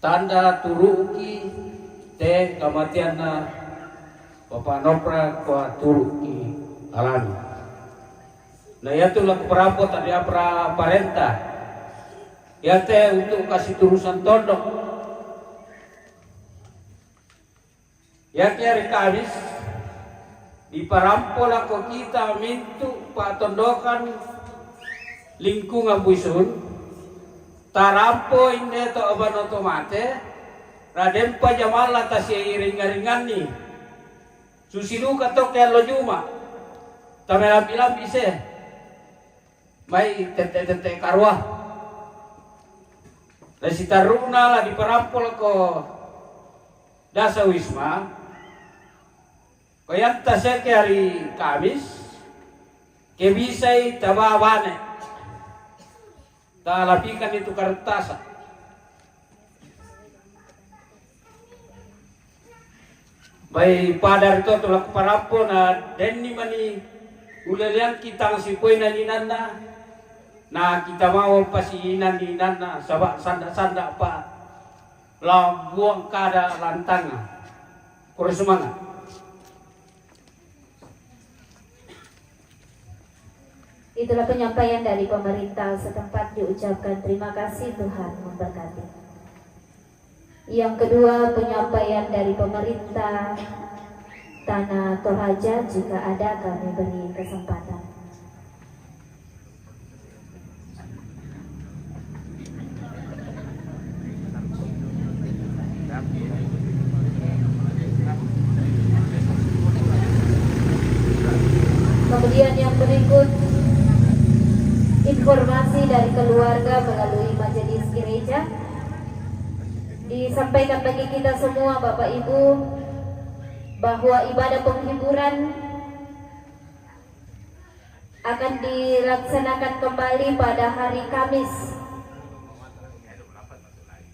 tanda turuki te kematian na Bapak Nopra kwa turuki alami. Nah itu lah keperapot tadi apa parenta. Ya teh untuk kasih turusan tondok. Ya kira Kamis di parampol ako kita mintu patondokan lingkungan buisun. Tarampo ini to aban otomate raden pa jamala ta si iring-iringan ni susidu kato kaya lo juma tamela bilang bisa may tete karwa na si taruna lah di parampol ko dasa wisma kaya ta siya kaya hari Kamis kebisay tababane talapikan itu kertas. Baik pada itu tulak parapo na denni mani ulelian kita si poin na ninanda na kita mau pasinan ninanda sabak sanda pa la buang kada lantang kurang semangat. Itulah penyampaian dari pemerintah setempat, diucapkan terima kasih, Tuhan memberkati. Yang kedua, penyampaian dari pemerintah Tanah Toraja, jika ada kami beri kesempatan. Kemudian yang berikut, informasi dari keluarga melalui majelis gereja disampaikan bagi kita semua Bapak Ibu bahwa ibadah penghiburan akan dilaksanakan kembali pada hari Kamis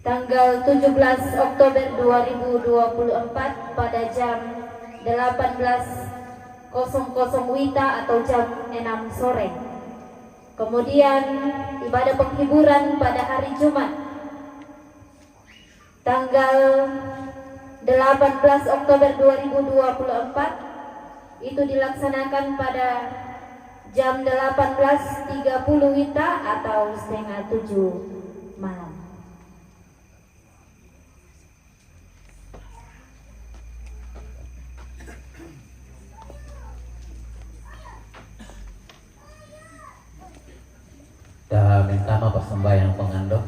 tanggal 17 Oktober 2024 pada jam 18.00 WITA atau jam 6 sore. Kemudian ibadah penghiburan pada hari Jumat tanggal 18 Oktober 2024 itu dilaksanakan pada jam 18.30 WITA atau setengah 7 malam. Dah minta persembahyang pengandok,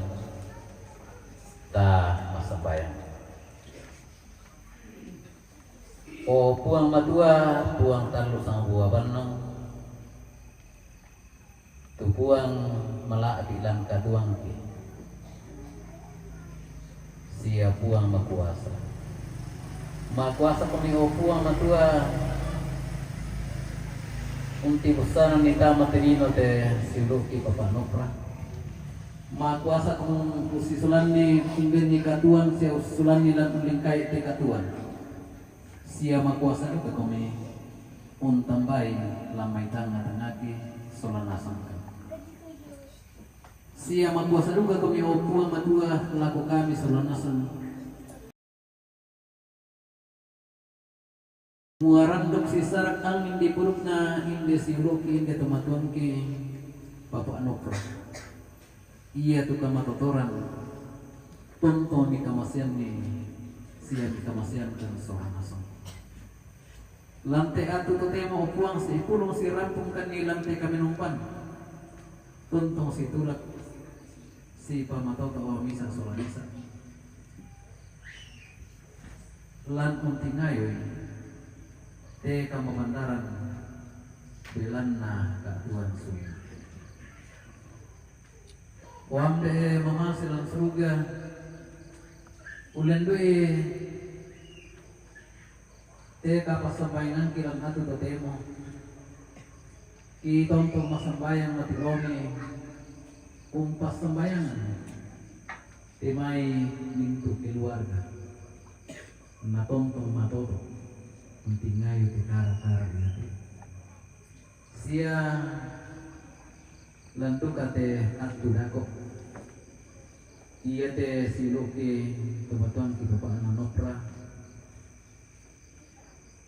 dah persembahyang. Oh puang madua, puang talu sang buah banong, tu puang melak di dalam kaduang ki. Sia puang makuasa, makuasa kami oh puang madua. Unti busana nita materino te siluki Papa Nopra. Ma kuasa kung usisulan ni kumbin ni katuan siya usisulan ni lingkay te katuan. Siya makuasa juga kami untambay lamay tanga tangaki solanasang ka. Siya makuasa juga kami opuang matua laku kami solanasan. Muarandok si sarak angin di puruk na hindi si Roki hindi tumatuan ki Papa Nopra. Iya tu kamatotoran tonton ni kamasian ni siya ni kamasian kan sohanasong. Lantai atu tu tema upuang si pulong si rampung kan ni lantai kami numpan. Tontong si tulak si pamatoto o misang solanisa. Lan unti ngayoy te kamandaran belanna katuan sunyi. Wamde mamasilan surga ulendui te kapasambayangan kilang atu totemo ki tontong masambayang matironi umpas sambayangan temai mintu keluarga na tontong matoto untingayo te kara-kara inati sia lantuk ate atu dako Iya teh siluki kebetulan kita Bapak Nanopra.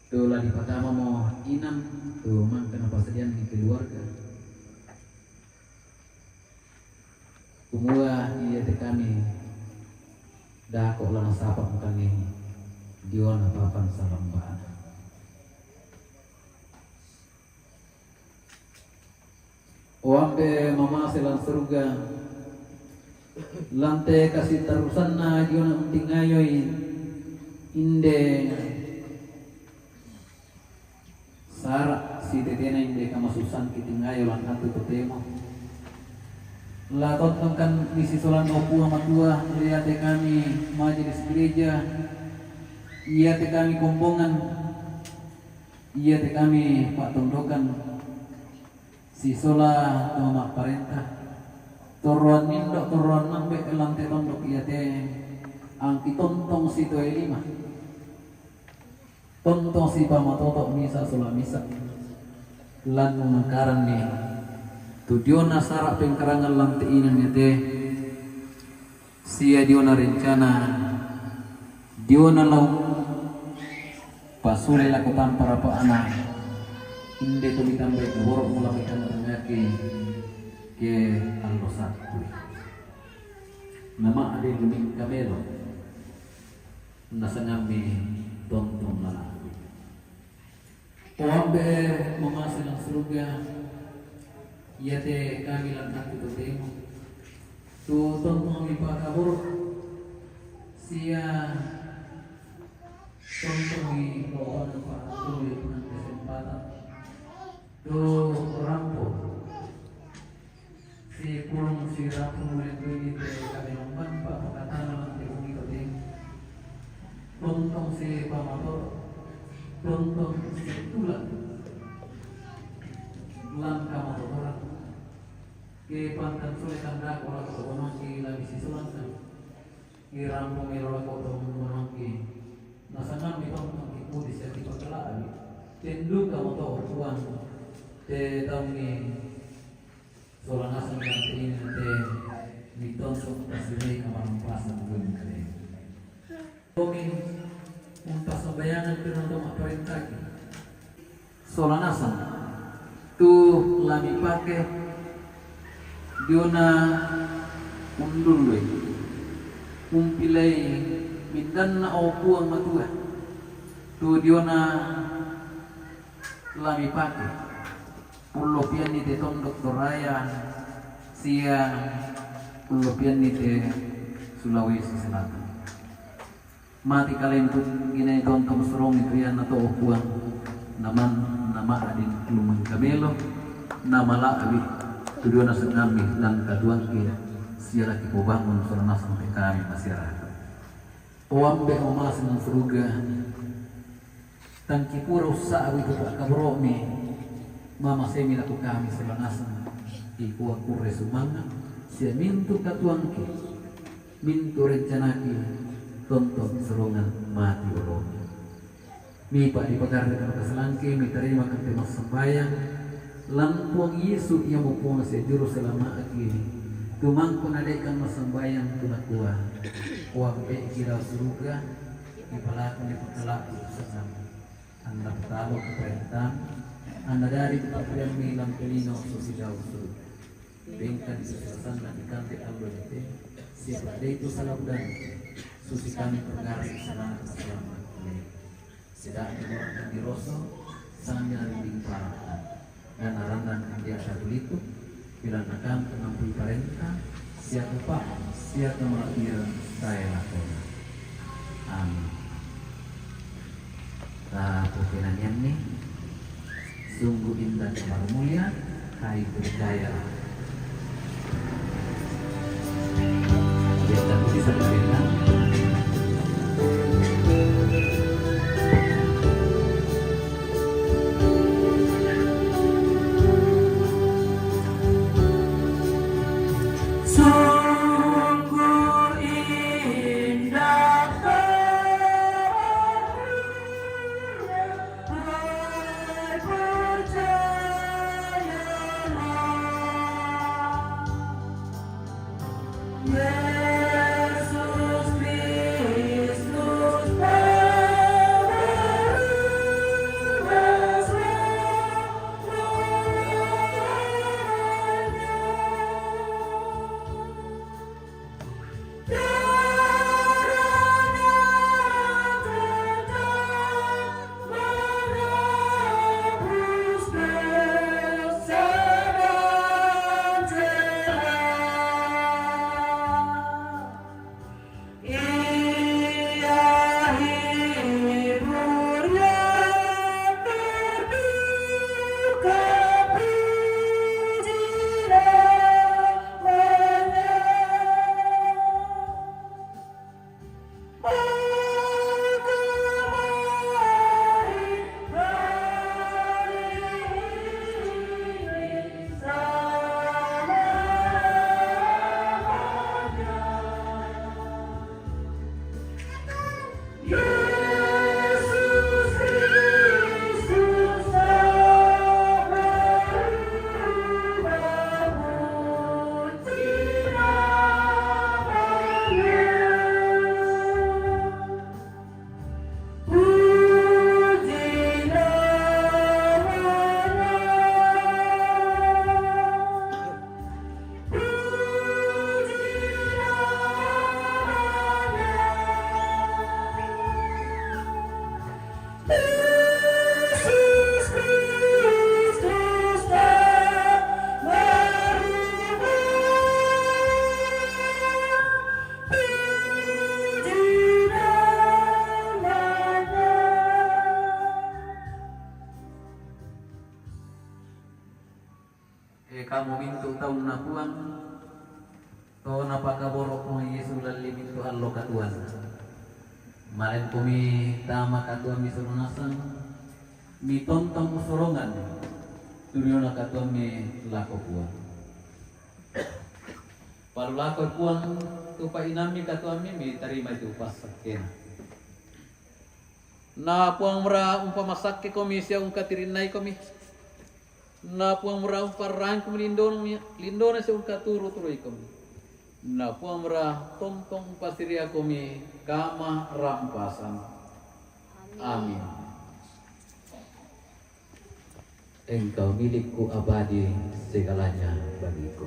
Tuh lagi pertama mau inam tuh man kenapa sedian di keluarga. Kumua iya teh kami dah kok lana sapa kami diona papan salam bana. Oambe mama selang surga lantai kasih terusan na diona untingayoy inde Sara si tetena inde kamasusan kitingayo lang atu totemo. Latot kan misi solan opu amat dua lihat kami majelis gereja. Iya te kami kumbongan. Iya te kami pak tondokan. Si sola nama parentah. Toruan nindok toruan nambek lantai tondok iya te angki tontong si toe lima. Tontong si pamatotok misa sola misa lan mengkaran nih tujuan sarak pengkarangan lantai ini teh sia diona rencana diona lau pasule lakukan para anak inde tu ditambah borok mulai tengah ke alosatu nama ada luming kamelo nasa ngami tontong lala. Oambe memasa ng surga yate kami lang natin temo tu tontong ipakabur siya tontong ipawan pa tuloy ng kesempatan tu rampo si pulong si rampo mulai tuloy kami nomban pa pagkatala ng temo temo tontong si pamato tontong si tulang langkah motor orang ke pantan sulit tanda orang orang ki lagi si sulang kan irang mengelola kota orang ki nasangan di tontong ki pudis yang dipakala tendu kamu tahu tuan te tahu ni solang asal yang ini te ditonton tasbih kamar pasang pun kali kami untuk sembayangan penonton perintah solang asal tu lami pakai diona undul umpilai mindan na opuang matua tu diona lami pakai ulopian ni te tondok doraya sia ulopian ni te Sulawesi Selatan mati kalian tu ginay tontong serong itu yan nato opuang naman nama adin lumang kamelo nama laawi tujuan nasa kami dan kaduan kira siara kipo bangun sarana sampai kami masyarakat oambe omas ng surga tangki pura usawi ko kabromi mama semi laku kami selanasan iku aku resumanga sia mintu katuan ki mintu rencanaki tonton serongan mati olomi mi pak di pagar dengan keselangke mi terima kete mas sembayang lampuang Yesu yang mau sejuru selama akhiri tumang pun adaikan mas sembayang tunakua kuampe kira surga di palakan di pekalaku sesama anda petalo keperintah anda dari kepaprian mi lampelino susidau surga bengkan di sesasan dan ikanti aldo itu siapa ada itu salah dan susi kami perkara kesalahan kesalahan sedang dimurahkan di rosok sambil rinding parahkan dan arandan dia satu itu bila nakam kenampui perintah siapa pak siapa melakir saya lakukan amin nah pukinannya nih sungguh indah kamar mulia hai percaya kita bisa berbincang Yeah. kamu mintu tahu napuang to napakaborok mo Yesu lalli mintu allo katuan malen kumi tama katuan mi surunasan mi tontong usurongan turio na katuan mi lako puang palu lako puang tu pa inami katuan mi tarima itu pasakin na puang mera umpamasak ke komi sia ungkatirinai komi na puang mera umparang komi lindon sia ungkaturu turui komi na puang mera tontong pasiria komi kama rampasan amin. Engkau milikku abadi segalanya bagiku.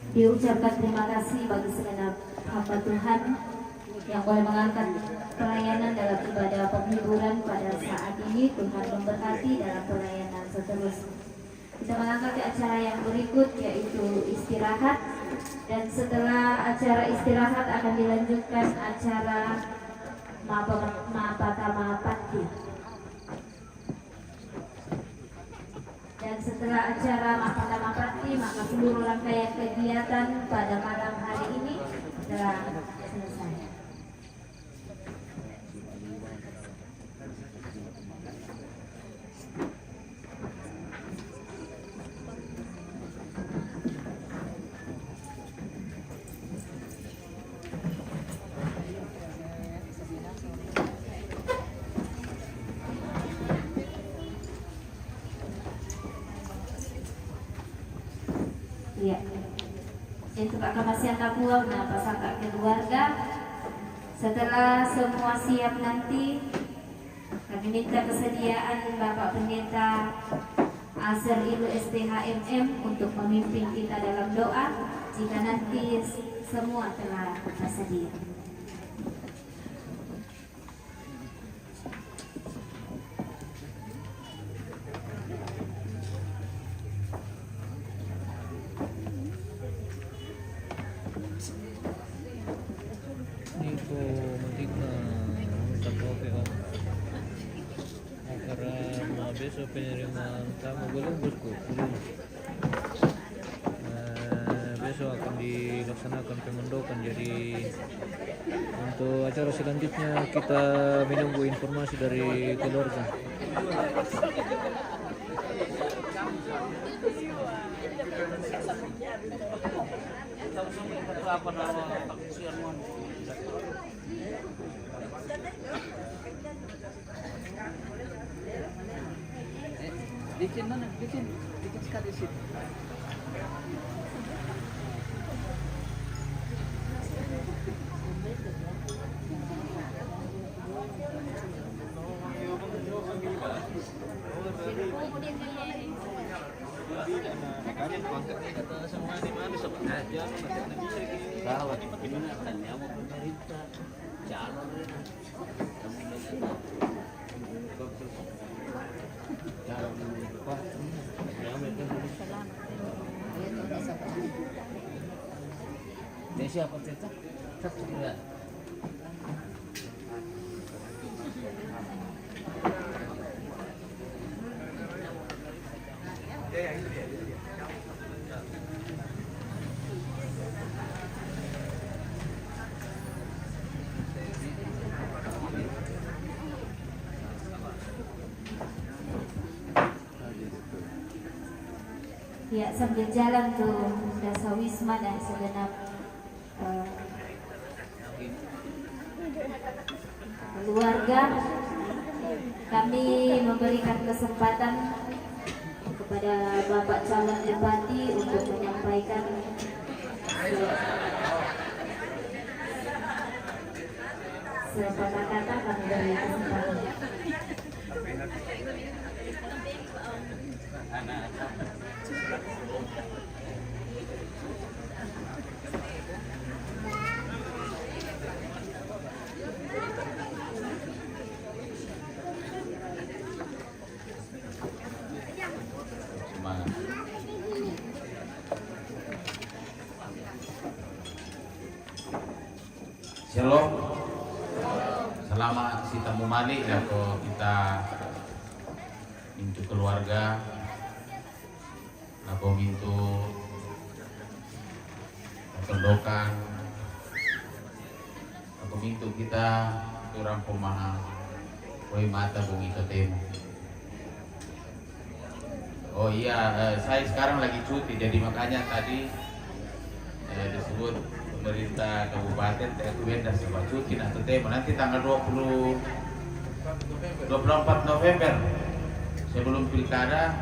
Diucapkan terima kasih bagi segenap hamba Tuhan yang boleh mengangkat pelayanan dalam ibadah penghiburan pada saat ini. Tuhan memberkati dalam pelayanan seterusnya. Kita mengangkat ke acara yang berikut, yaitu istirahat. Dan setelah acara istirahat akan dilanjutkan acara Mapatama Pakti. Dan setelah acara Mapatama Pakti, maka seluruh rangkaian kegiatan pada malam hari ini telah selesai. Ya. Untuk aklamasi buang nah pasangka keluarga. Setelah semua siap nanti, kami minta kesediaan Bapak Pendeta Azer Ilu STHMM untuk memimpin kita dalam doa jika nanti semua telah bersedia. Besok penerimaan tamu belum bosku. Besok akan dilaksanakan pemondokan, jadi untuk acara selanjutnya kita menunggu informasi dari keluarga. Bikin mana? Bikin sekali sih. Siapa cerita? Satu juga. Ya, sambil jalan tuh Dasa Wisma dan segenap keluarga, kami memberikan kesempatan kepada Bapak calon bupati untuk menyampaikan sepatah kata. Kami beri kesempatan. Shalom. Selamat si tamu malik atau kita mintu keluarga atau mintu pendokan atau mintu kita kurang pemaham koi mata bungi ketemu. Oh iya, saya sekarang lagi cuti, jadi makanya tadi disebut pemerintah kabupaten aku beda sama cuti atau tema nanti tanggal 24 November sebelum pilkada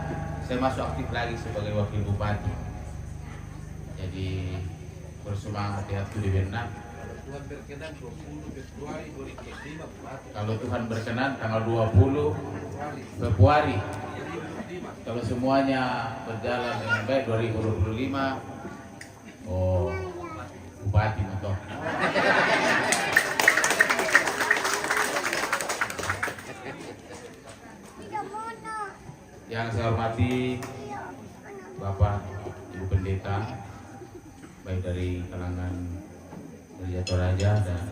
saya masuk aktif lagi sebagai wakil bupati. Jadi bersemangat ya di Benak. Kalau Tuhan berkenan tanggal 20 Februari. Kalau semuanya berjalan dengan baik 2025. Oh, bupati motor. Yang saya hormati Bapak Ibu Pendeta, baik dari kalangan Gereja Toraja dan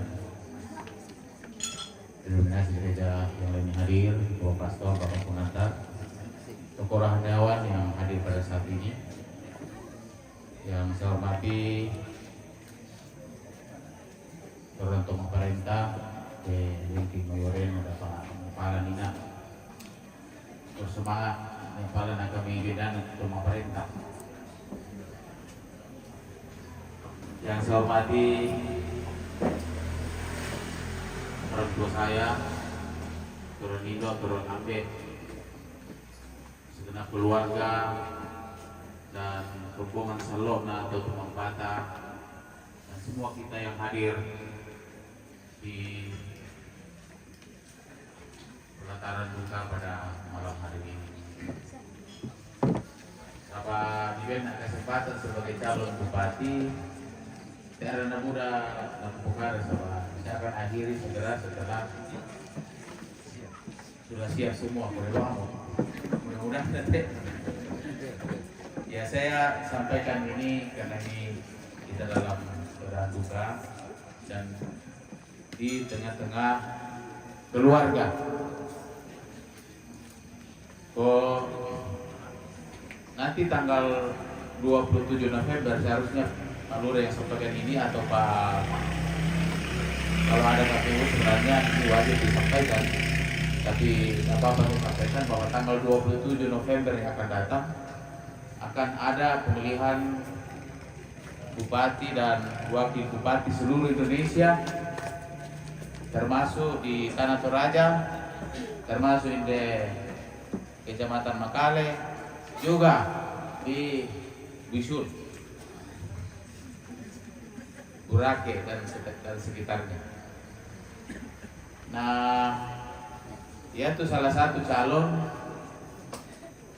denominasi gereja yang lainnya hadir, Bapak Pastor, Bapak Pengantar, tokoh rohaniawan yang hadir pada saat ini. Yang saya hormati Orang Tua Pemerintah, Lingking Mayoren, ada Pak Kepala Nina, bersemangat Kepala Naga Minggidan untuk Pemerintah. Yang saya hormati orang tua saya, Turun Nido, Turun Ambe, segenap keluarga dan rombongan Salona atau Tumang Bata dan semua kita yang hadir di pelataran duka pada malam hari ini. Apa diberi kesempatan sebagai calon bupati daerah muda dan Pokar saya akan akhiri segera setelah sudah siap semua mudah-mudahan nanti. Ya saya sampaikan ini karena ini kita dalam keadaan duka dan di tengah-tengah keluarga. Nanti tanggal 27 November seharusnya Pak Lurah yang sampaikan ini atau Pak, kalau ada KPU sebenarnya ini wajib disampaikan, tapi apa-apa disampaikan bahwa tanggal 27 November yang akan datang akan ada pemilihan bupati dan wakil bupati seluruh Indonesia, termasuk di Tanah Toraja, termasuk di Kecamatan Makale, juga di Bisul, Burake dan sekitarnya. Nah, yaitu salah satu calon.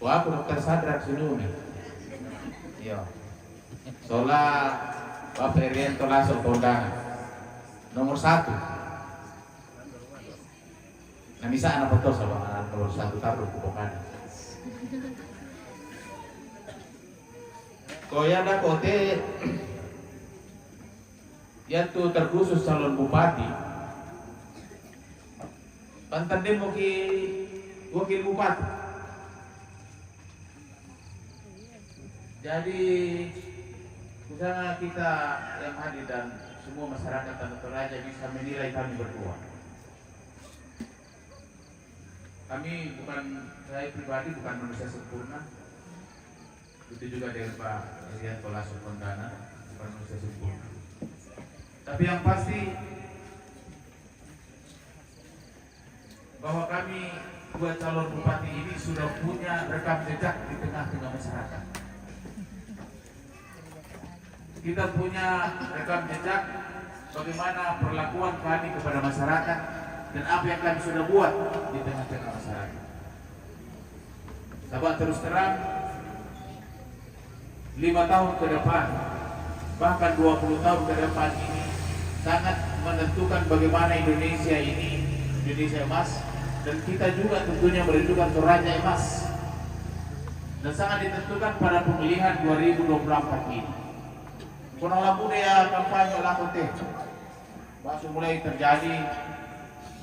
Wah, aku Dr. Sadrak Sunumi. Yo. Sola Bapak Erianto Lasso Kondangan. Nomor 1. Nah, bisa anak foto sama nomor 1 taruh bukan. Koyada kote yaitu terkhusus calon bupati. Pantan demo ki wakil bupati. Jadi misalnya kita yang hadir dan semua masyarakat Tanah Toraja bisa menilai kami berdua. Kami bukan, saya pribadi bukan manusia sempurna. Itu juga dengan Pak Erianto Lasso Kondangan, bukan manusia sempurna. Tapi yang pasti bahwa kami dua calon bupati ini sudah punya rekam jejak di tengah-tengah masyarakat. Kita punya rekam jejak bagaimana perlakuan kami kepada masyarakat dan apa yang kami sudah buat di tengah-tengah masyarakat. Sahabat, terus terang 5 tahun ke depan, bahkan 20 tahun ke depan ini sangat menentukan bagaimana Indonesia ini, Indonesia emas, dan kita juga tentunya merindukan Toraja emas, dan sangat ditentukan pada pemilihan 2024 ini. Konola budaya kampanye lakote, masuk mulai terjadi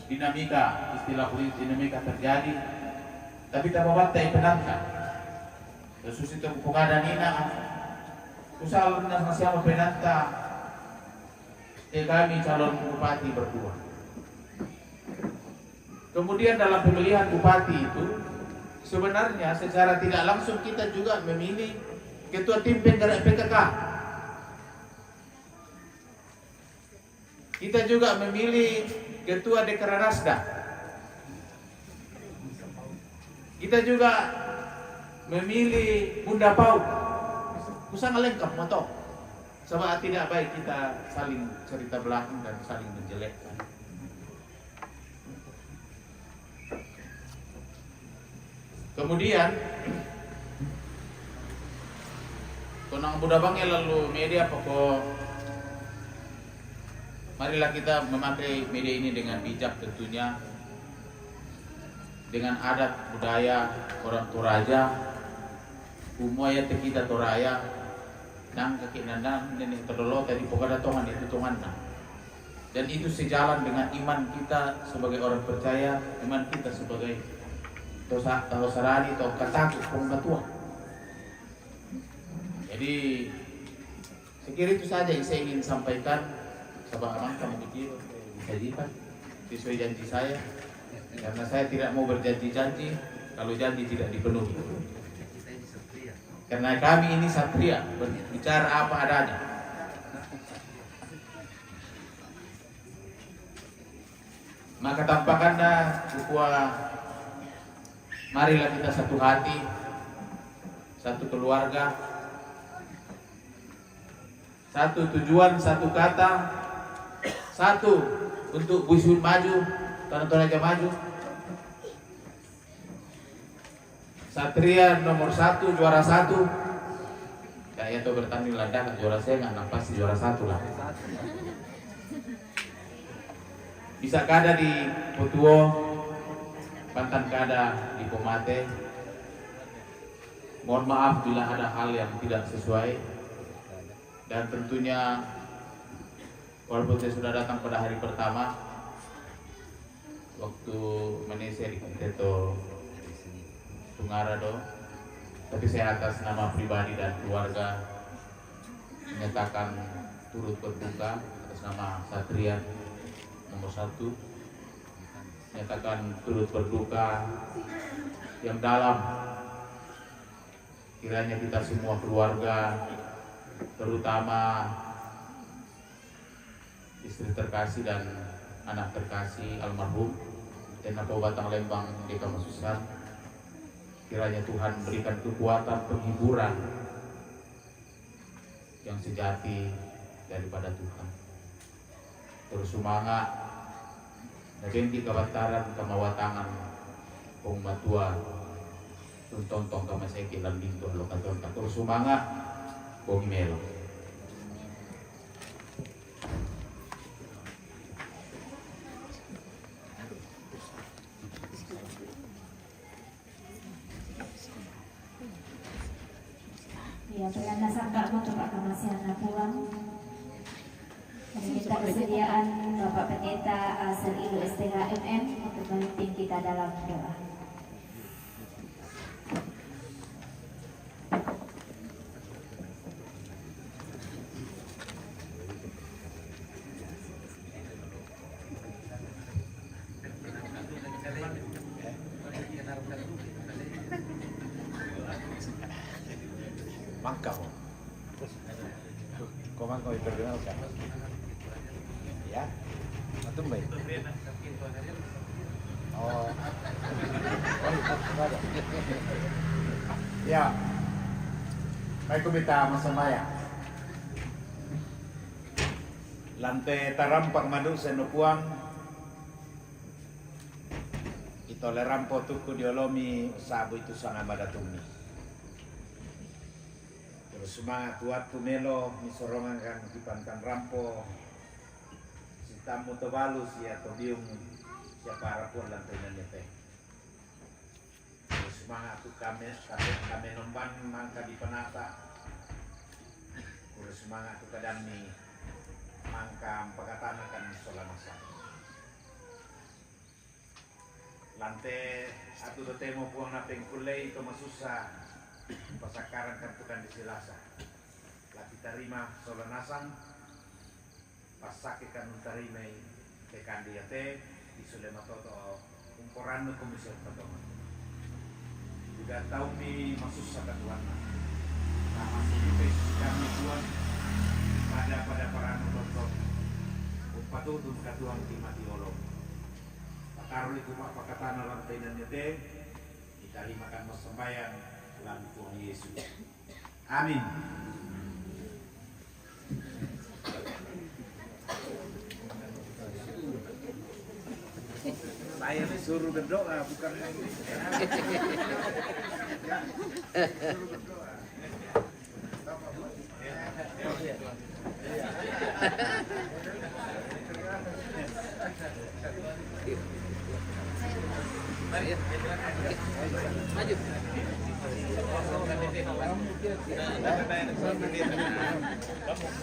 dinamika, istilah politik dinamika terjadi, tapi tak membantai penantang. Khusus itu bukan Nina, usah siapa penantang. Kami calon bupati berdua. Kemudian dalam pemilihan bupati itu sebenarnya secara tidak langsung kita juga memilih ketua tim penggerak PKK. Kita juga memilih ketua Dekranasda. Kita juga memilih Bunda Pau. Usah lengkap motor. Sebab tidak baik kita saling cerita belakang dan saling menjelekkan. Kemudian konang Buddha Bangnya lalu media pokok, marilah kita memakai media ini dengan bijak tentunya, dengan adat budaya orang Toraja, umumnya kita Toraya, nang kekinanang nenek terdolo tadi pokoknya Tuhan itu Tuhan. Dan itu sejalan dengan iman kita sebagai orang percaya, iman kita sebagai tahu sarani atau kataku pengetahuan. Jadi sekira itu saja yang saya ingin sampaikan. Sebab aman kamu pikir bisa jipat sesuai janji saya, karena saya tidak mau berjanji-janji kalau janji tidak dipenuhi. Karena kami ini satria, berbicara apa adanya. Maka tampakanlah bahwa marilah kita satu hati, satu keluarga, satu tujuan, satu kata, satu untuk Buiswin maju, Tanah Toraja maju. Satria nomor 1, juara 1. Kayak itu bertanding ladang, juara saya nggak pasti juara 1 lah. Bisa kada di Putuo, Pantan kada di Pomate. Mohon maaf bila ada hal yang tidak sesuai. Dan tentunya walaupun saya sudah datang pada hari pertama, waktu Malaysia di Konteto Tungarado, tapi saya atas nama pribadi dan keluarga menyatakan turut berduka atas nama Satria nomor 1, menyatakan turut berduka yang dalam. Kiranya kita semua keluarga, terutama istri terkasih dan anak terkasih almarhum Tenapo Batang Lembang Deka Masusan, kiranya Tuhan berikan kekuatan penghiburan yang sejati daripada Tuhan. Terus semangat, nabenti kabataran kamawatangan kong matua, tuntontong kamaseke lambing to lo katonta. Terus semangat, kong melo. Ya, dengan dasar Kak untuk Kamasian Pulang, meminta kesediaan Bapak Pendeta Asal Ilu Estela MM untuk memimpin kita dalam doa. Mangkau. Kau mangkau diperkenalkan. Ya, antum baik. Oh. Ya. Baik minta masamaya. Lantai tarampak madu senukuang. Itoleran potuku diolomi sabu itu sangat badatumi. Terus semangat tuat tumelo misorongan kan dipantan rampo si tamu tebalu si atau biung siapa harapun lantai nanyete. Terus semangat tu kami nomban mangka di penata. Terus semangat tu kadami mangka pakatana kan solamasa. Lantai atu temo puang napeng kulei itu masusah. Pasakaran kan tukang disilasa. Laki tarima solanasang pasake kan utarimai tekan dia te isulema toto umporan komisi pertama. Juga tahu mi masus saka tuana. Nah masih dipes kami tuan pada para nonton umpatutun katuan timati olong. Pakaru itu mak pakatana lantai dan te kita makan mas sembayang dalam Tuhan Yesus. Amin. Saya disuruh berdoa bukan suruh berdoa. Maju.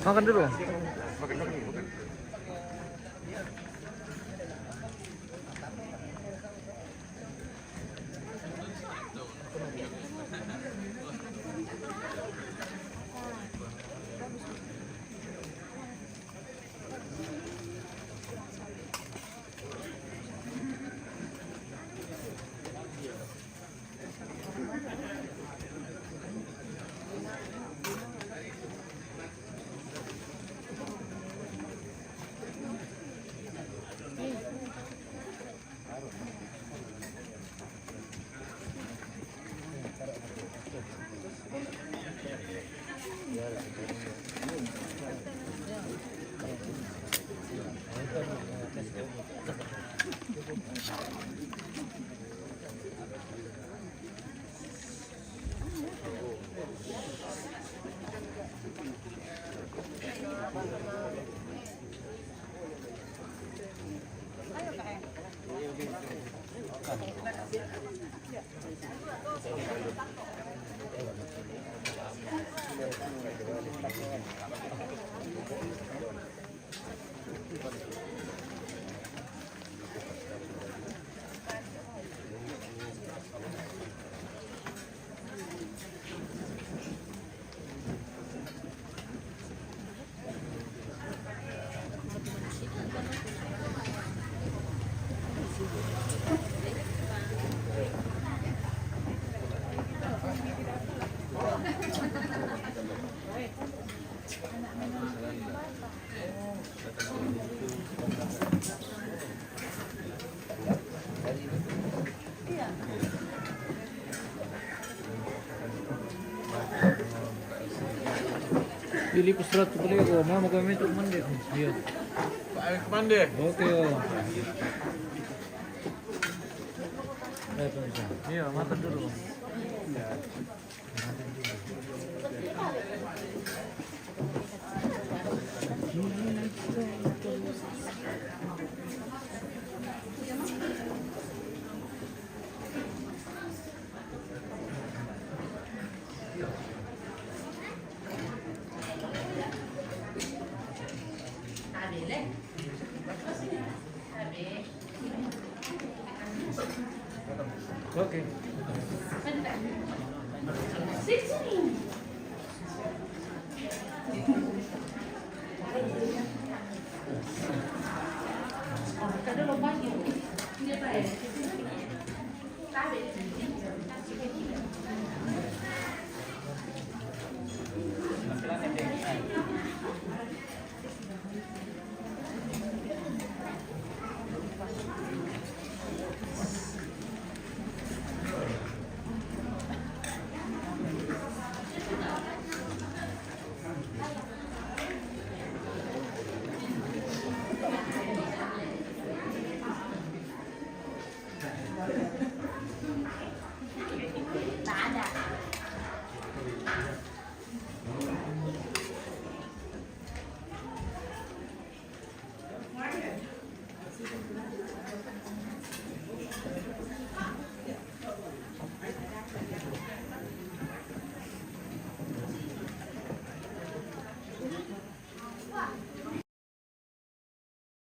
Makan dulu. Pilih pesrat boleh kok, mau kami itu mandi. Iya. Pak Mande. Oke. Oh. Iya, makan dulu. Oke. Kada lo banyo. Hindi pa eh. Sabi.